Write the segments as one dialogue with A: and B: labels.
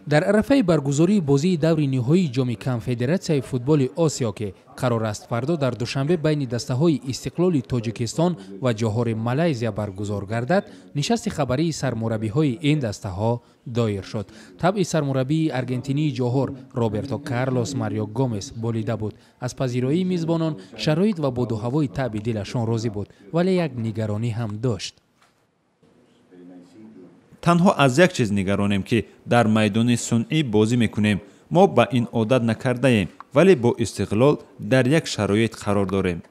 A: در عرفه برگزاری بازی دور نهایی جام کنفدراسیای فوتبال آسیا که قرار است فردا در دوشنبه بین دسته‌های استقلال تاجیکستان و جوهر مالزیا برگزار گردد، نشست خبری سرمربی‌های این دسته‌ها دایر شد. طبع سرمربی آرژانتینی جوهر روبرتو کارلوس ماریو گومز بولیده بود. از پذیرایی میزبانان شرایط و باد و هوای طبع دلشان راضی بود، ولی یک نگرانی هم داشت.
B: تنها از یک چیز نگرانیم که در میدان صنعی بازی میکنیم. ما با این عادت نکرده ایم، ولی با استقلال در یک شرایط قرار داریم.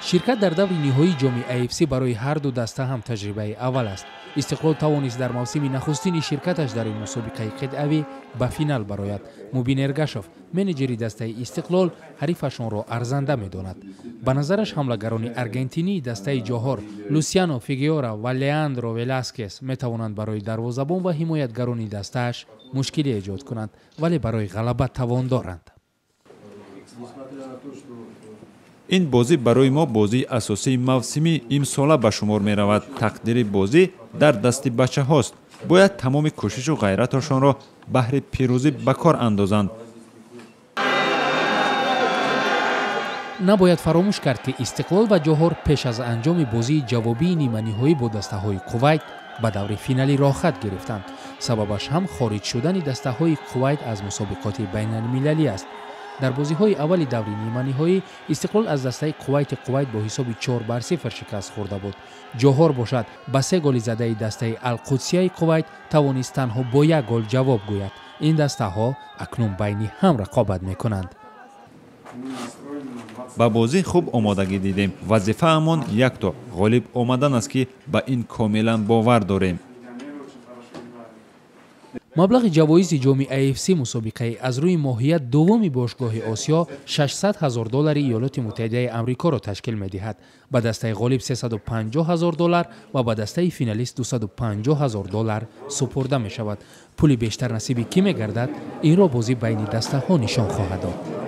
A: شرکت در دور نهایی جام AFC برای هر دو دسته هم تجربه اول است. استقلال توانست در موسم نخستین شرکتش در این مسابقه قطعی به فینال برآید. مبین ارگاشوف منیجری دسته استقلال حریفشان را ارزنده می‌داند. به نظرش حمله‌گران آرژانتینی دسته جوهر لوسیانو فیگورا و لیاندرو ولاسکس می‌توانند برای دروازه‌بان و حمایتگران دسته‌اش مشکلی ایجاد کنند، ولی برای غلبه توان دارند.
B: این بازی برای ما بازی اساسی موسمی امسال به شمار می رود. تقدیر بازی در دست بچه هاست. باید تمام کوشش و غیرتشان را بهر پیروزی به کار اندازند.
A: نباید فراموش کرد که استقلال و جوهر پیش از انجام بازی جوابی نیمه نهایی با دسته‌های کویت به دور فینالی راه خط گرفتند. سببش هم خارج شدن دسته‌های کویت از مسابقات بین‌المللی است. در بازی‌های اول دور نیمه نهایی استقلال از دسته کویت با حساب 4-0 شکست خورده بود. جوهر باشد با 3 گل زده دسته القدسیه کویت توانست تنها با 1 گل جواب گوید. این دسته‌ها اکنون بین هم رقابت می‌کنند.
B: با بازی خوب آمادگی دیدیم. وظیفه‌مان یک تا غالب آمدن است که به این کاملا باور داریم.
A: مبلغ جوایز جام AFC مسابقه از روی ماهیت دوم باشگاه آسیا $600,000 ایالات متحده آمریکا را تشکیل می‌دهد. به دسته غالب $350,000 و به دسته فینالیست $250,000 سپرده می‌شود. پول بیشتر نصیب کی می‌گردد؟ این را بازی بین دسته‌ها نشان خواهد داد.